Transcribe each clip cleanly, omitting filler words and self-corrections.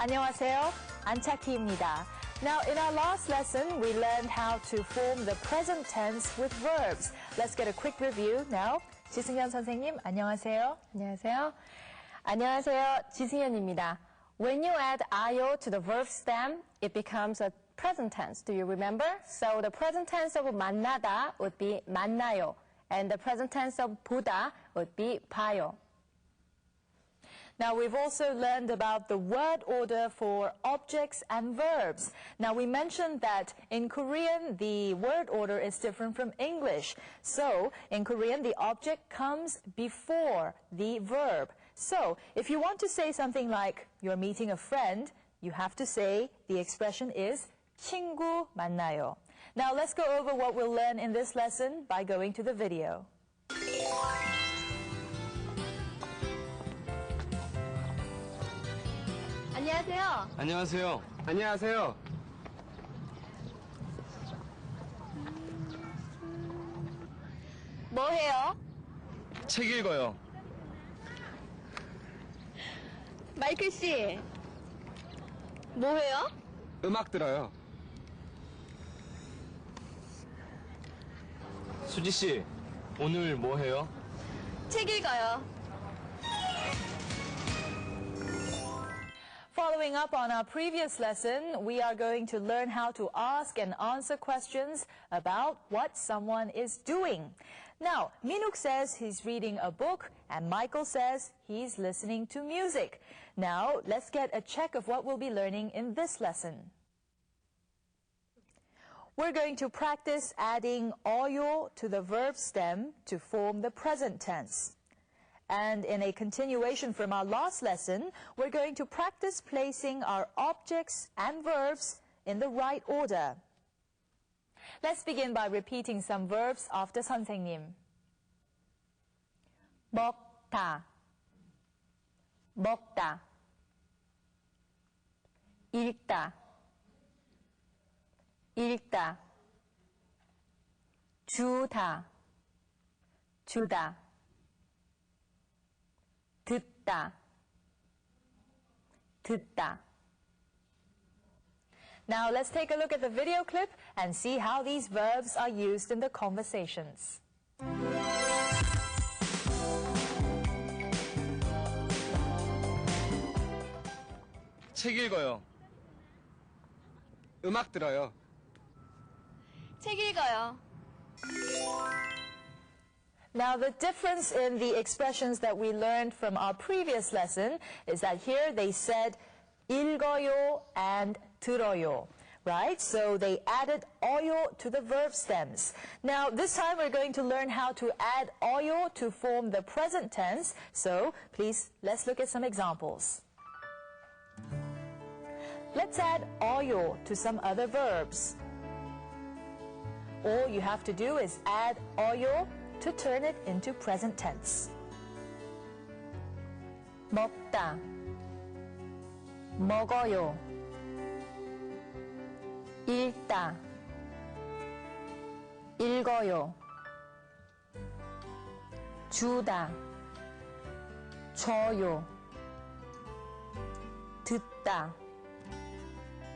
안녕하세요. 안차키입니다. Now, in our last lesson, we learned how to form the present tense with verbs. Let's get a quick review now. 지승현 선생님, 안녕하세요. 안녕하세요. 안녕하세요. 지승현입니다. When you add io to the verb stem, it becomes a present tense. Do you remember? So the present tense of 만나다 would be 만나요. And the present tense of 보다 would be 봐요. Now, we've also learned about the word order for objects and verbs. Now, we mentioned that in Korean, the word order is different from English. So, in Korean, the object comes before the verb. So, if you want to say something like, you're meeting a friend, you have to say the expression is 친구 만나요. Now, let's go over what we'll learn in this lesson by going to the video. 안녕하세요. 안녕하세요. 안녕하세요. 뭐 해요? 책 읽어요. 마이클 씨, 뭐 해요? 음악 들어요. 수지 씨, 오늘 뭐 해요? 책 읽어요. Following up on our previous lesson, we are going to learn how to ask and answer questions about what someone is doing. Now, Minuk says he's reading a book, and Michael says he's listening to music. Now, let's get a check of what we'll be learning in this lesson. We're going to practice adding 어요 to the verb stem to form the present tense. And in a continuation from our last lesson, we're going to practice placing our objects and verbs in the right order. Let's begin by repeating some verbs after 선생님. 먹다, 먹다. 읽다, 읽다. 주다, 주다. 듣다, 듣다. Now let's take a look at the video clip and see how these verbs are used in the conversations. 책 읽어요. 음악 들어요. 책 읽어요. Now, the difference in the expressions that we learned from our previous lesson is that here they said 읽어요 and 들어요, right? So they added 어요 to the verb stems. Now, this time we're going to learn how to add 어요 to form the present tense. So, please, let's look at some examples. Let's add 어요 to some other verbs. All you have to do is add 어요 to turn it into present tense. 먹다, 먹어요. 읽다, 읽어요. 주다, 줘요. 듣다,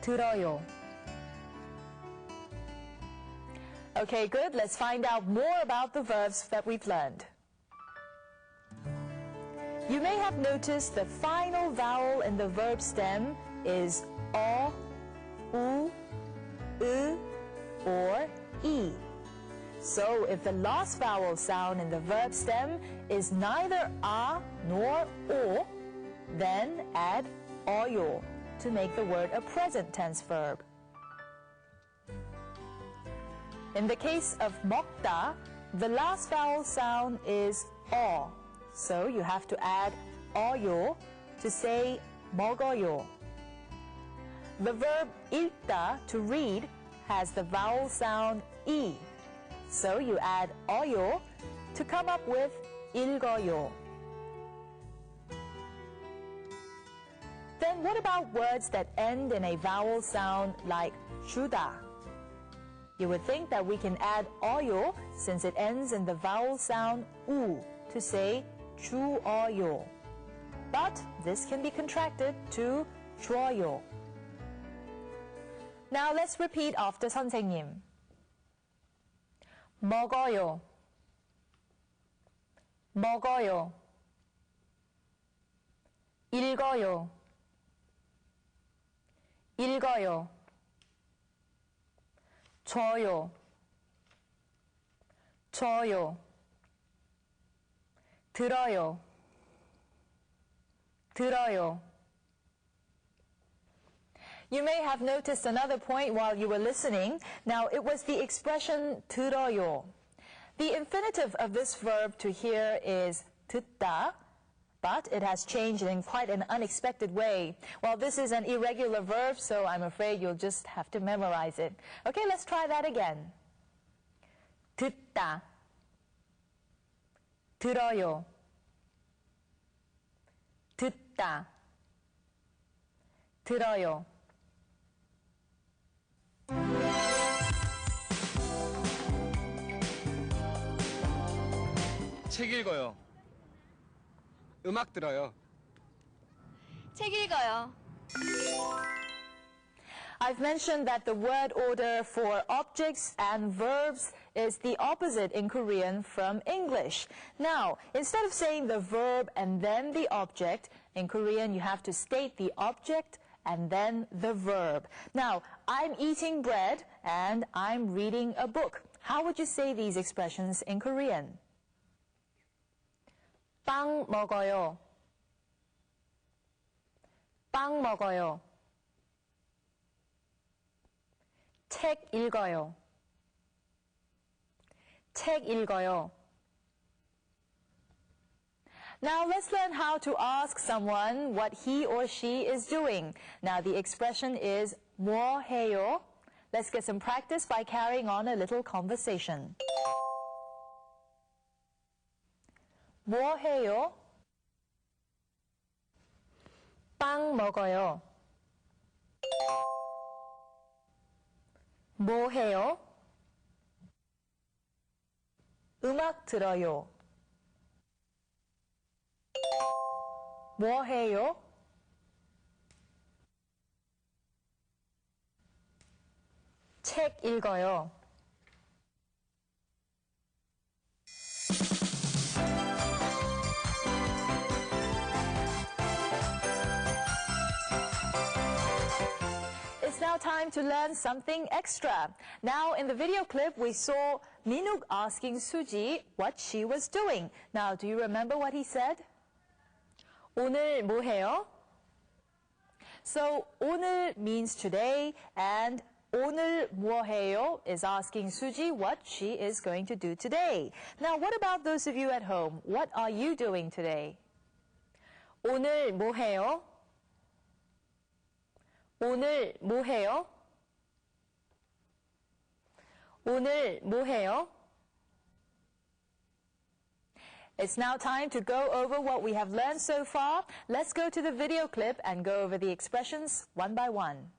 들어요. Okay, good. Let's find out more about the verbs that we've learned. You may have noticed the final vowel in the verb stem is o, u, or e. So if the last vowel sound in the verb stem is neither a nor o, then add 어요 to make the word a present tense verb. In the case of 먹다, the last vowel sound is 어. So you have to add 어요 to say 먹어요. The verb 읽다, to read, has the vowel sound 이. So you add 어요 to come up with 읽어요. Then what about words that end in a vowel sound like 주다? You would think that we can add 어요 since it ends in the vowel sound 우 to say 주어요. But this can be contracted to 줘요. Now let's repeat after 선생님. 먹어요. 먹어요. 읽어요. 읽어요. 줘요. 줘요. 들어요. 들어요. You may have noticed another point while you were listening. Now, it was the expression 들어요. The infinitive of this verb to hear is 듣다, but it has changed in quite an unexpected way. Well, this is an irregular verb, so I'm afraid you'll just have to memorize it. Okay, let's try that again. 듣다. 들어요. 듣다. 들어요. 책 읽어요. 음악 들어요. 책 읽어요. I've mentioned that the word order for objects and verbs is the opposite in Korean from English. Now, instead of saying the verb and then the object, in Korean you have to state the object and then the verb. Now, I'm eating bread and I'm reading a book. How would you say these expressions in Korean? 빵 먹어요. 빵 먹어요. 책 읽어요. 책 읽어요. Now let's learn how to ask someone what he or she is doing. Now the expression is 뭐 해요? Let's get some practice by carrying on a little conversation. 뭐 해요? 빵 먹어요. 뭐 해요? 음악 들어요. 뭐 해요? 책 읽어요. It's now time to learn something extra. Now, in the video clip, we saw Minuk asking Suji what she was doing. Now, do you remember what he said? 오늘 뭐 해요? So, 오늘 means today, and 오늘 뭐 해요 is asking Suji what she is going to do today. Now, what about those of you at home? What are you doing today? 오늘 뭐 해요? 오늘 뭐 해요? 오늘 뭐 해요? It's now time to go over what we have learned so far. Let's go to the video clip and go over the expressions one by one.